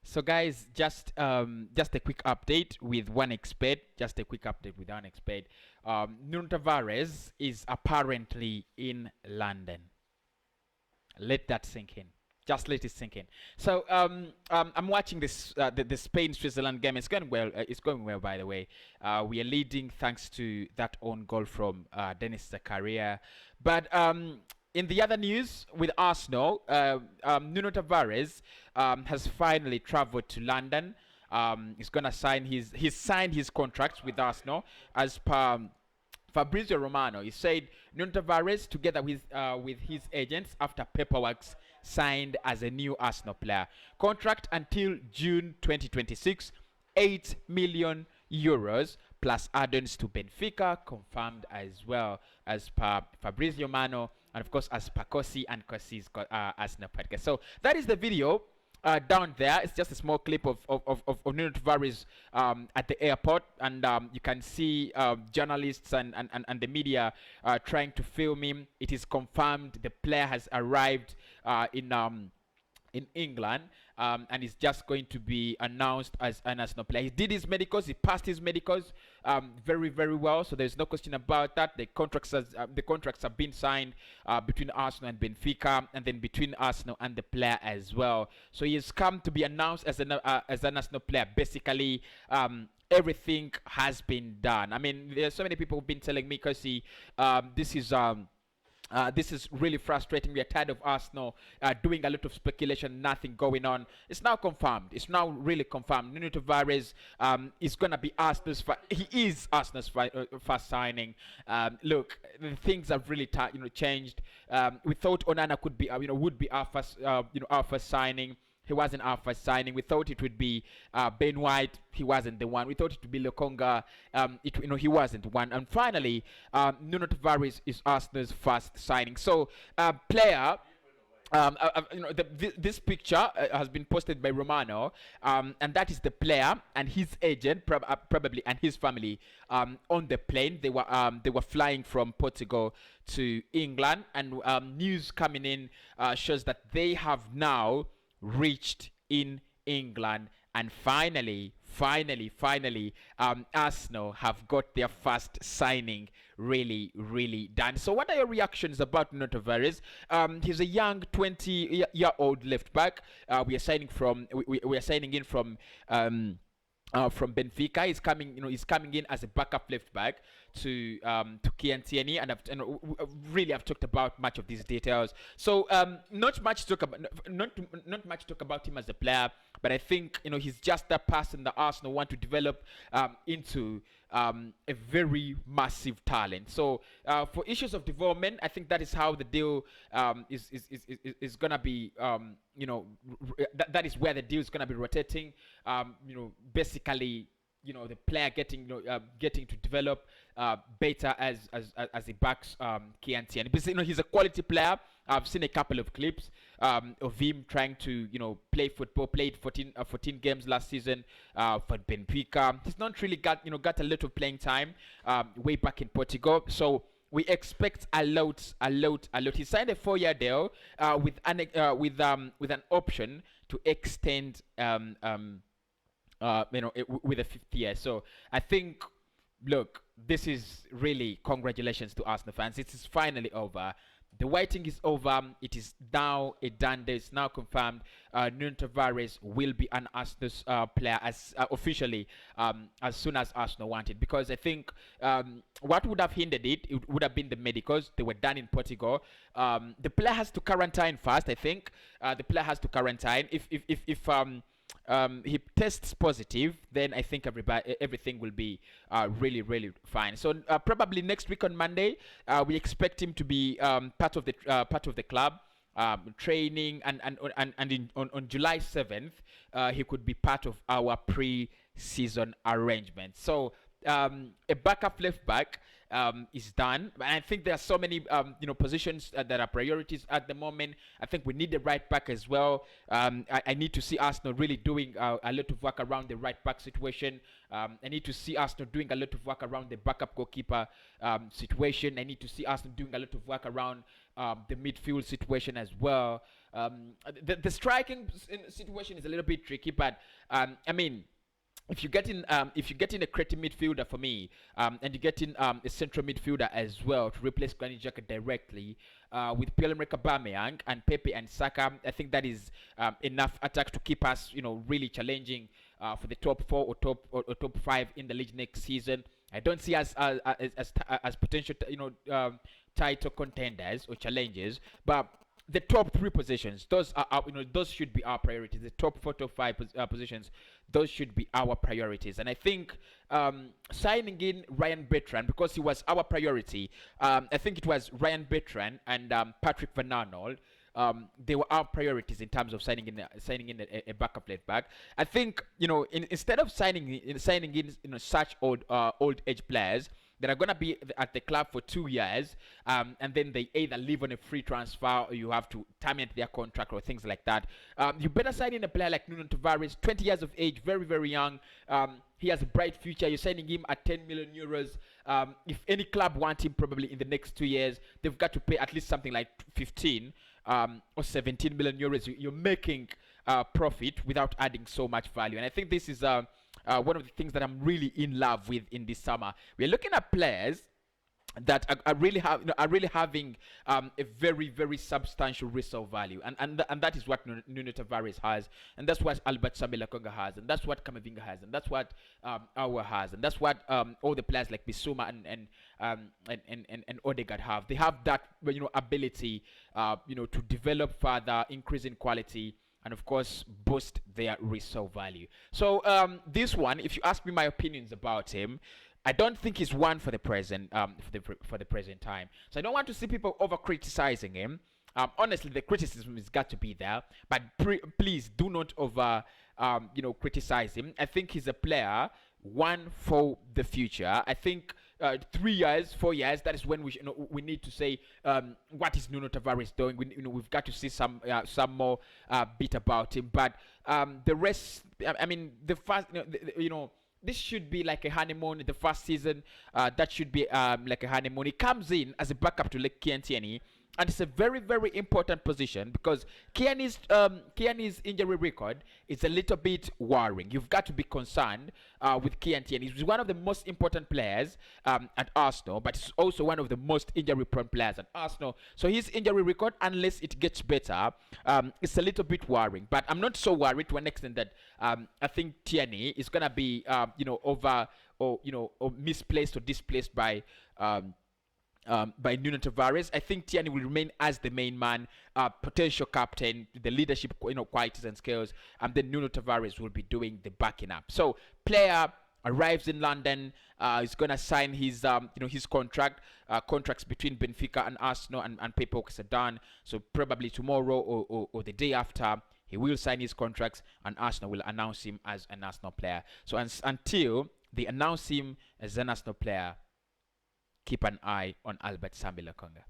So guys, just a quick update with one expert. Just a quick update with one expert. Nuno Tavares is apparently in London. Let that sink in. Just let it sink in. So I'm watching the Spain Switzerland game. It's going well. It's going well, by the way. We are leading thanks to that own goal from Dennis Zakaria. But in the other news with Arsenal, Nuno Tavares has finally travelled to London. He's gonna sign he's signed his contract with Arsenal as per Fabrizio Romano. He said Nuno Tavares, together with his agents, after paperwork signed as a new Arsenal player. Contract until June 2026, 8 million euros plus add-ons to Benfica, confirmed as well as per Fabrizio Romano, and of course as per Cossy and Cossy's Arsenal podcast. So that is the video. Down there, it's just a small clip of Nuno Tavares at the airport, and you can see journalists and the media trying to film him. It is confirmed the player has arrived in England, and is just going to be announced as an Arsenal player. He did his medicals, he passed his medicals very, very well, so there's no question about that. The contracts have been signed between Arsenal and Benfica, and then between Arsenal and the player as well. So he has come to be announced as an Arsenal player. Basically, everything has been done. I mean, there's so many people who've been telling me, because this is really frustrating. We are tired of Arsenal doing a lot of speculation, nothing going on. It's now confirmed. It's now really confirmed. Nuno Tavares is going to be Arsenal's. He is Arsenal's first signing. Look, things have really changed. We thought Onana could be, would be our first signing. He wasn't our first signing. We thought it would be Ben White. He wasn't the one. We thought it would be Lokonga. He wasn't the one. And finally, Nuno Tavares is Arsenal's first signing. So, player. This picture has been posted by Romano, and that is the player and his agent, probably, and his family on the plane. They were flying from Portugal to England, and news coming in shows that they have now reached in England, and finally Arsenal have got their first signing really done. So what are your reactions about Nuno Tavares? He's a young 20-year-old left back. We are signing in from Benfica. He's coming in as a backup left back to Kian, and I've talked about much of these details. So not much talk about him as a player, but I think he's just that person that Arsenal want to develop into a very massive talent. So for issues of development, I think that is how the deal is gonna be. That is where the deal is gonna be rotating. Basically, the player getting to develop better as he backs Kian. Because he's a quality player. I've seen a couple of clips of him trying to play football. Played 14 games last season for Benfica. He's not really got a lot of playing time way back in Portugal. So we expect a lot. He signed a 4-year deal with an option to extend with a 5th year. So I think, look, this is really congratulations to Arsenal fans. It is finally over. The waiting is over. It is now a done deal. It's now confirmed. Nuno Tavares will be an Arsenal player as officially as soon as Arsenal wanted. Because I think what would have hindered it would have been the medicals. They were done in Portugal. The player has to quarantine first. I think the player has to quarantine. If he tests positive, then I think everything will be really fine. So probably next week on Monday, we expect him to be part of the club, training, and on July 7th, he could be part of our pre-season arrangement. So a backup left back is done. And I think there are so many positions that are priorities at the moment. I think we need the right back as well. I need to see Arsenal really doing a lot of work around the right back situation. I need to see Arsenal doing a lot of work around the backup goalkeeper situation. I need to see Arsenal doing a lot of work around the midfield situation as well. The striking situation is a little bit tricky, but I mean, if you get in a creative midfielder for me, and you get in a central midfielder as well to replace Granit Xhaka directly, with Pierre-Emerick Aubameyang and Pepe and Saka, I think that is enough attack to keep us, really challenging for the top 4 or top 5 in the league next season. I don't see us as potential, title contenders or challengers, but the top 3 positions, those are those should be our priorities. The top 4, top 5 positions, those should be our priorities. And I think signing in Ryan Bertrand, because he was our priority, I think it was Ryan Bertrand and Patrick Van Arnold. They were our priorities in terms of signing in a backup left back. I think instead of signing in such old age players that are going to be at the club for 2 years, and then they either leave on a free transfer or you have to terminate their contract or things like that. You better sign in a player like Nuno Tavares, 20 years of age, very, very young. He has a bright future. You're signing him at 10 million euros. If any club want him probably in the next 2 years, they've got to pay at least something like 15 or 17 million euros. You're making profit without adding so much value. And I think this is one of the things that I'm really in love with in this summer. We're looking at players that are really having a very, very substantial resale value, and that is what Nuno Tavares has, and that's what Albert Sambi has, and that's what Kamavinga has, and that's what Aouar has, and that's what all the players like Bissouma and Odegaard have. They have that ability to develop further, increase in quality, and of course boost their resale value. So this one, if you ask me my opinions about him, I don't think he's one for the present for the present time. So I don't want to see people over criticizing him. Honestly, the criticism has got to be there, but please do not over criticize him. I think he's a player one for the future. I think 3 years, 4 years, that is when we need to say what is Nuno Tavares doing. We've got to see some more bit about him. But the rest, I mean, the first, this should be like a honeymoon. The first season, that should be like a honeymoon. He comes in as a backup to Kian Tierney, and it's a very, very important position because Kian's injury record is a little bit worrying. You've got to be concerned with Kian Tierney. He's one of the most important players at Arsenal, but he's also one of the most injury-prone players at Arsenal. So his injury record, unless it gets better, it's a little bit worrying. But I'm not so worried to an extent that I think Tierney is gonna be over or misplaced or displaced by Nuno Tavares. I think Tierney will remain as the main man, potential captain, the leadership qualities and skills, and then Nuno Tavares will be doing the backing up. So player arrives in London. He's gonna sign his his contracts between Benfica and Arsenal and Pepe are done. So probably tomorrow or the day after, he will sign his contracts and Arsenal will announce him as an Arsenal player. So until they announce him as an Arsenal player, keep an eye on Albert Sambi Lokonga.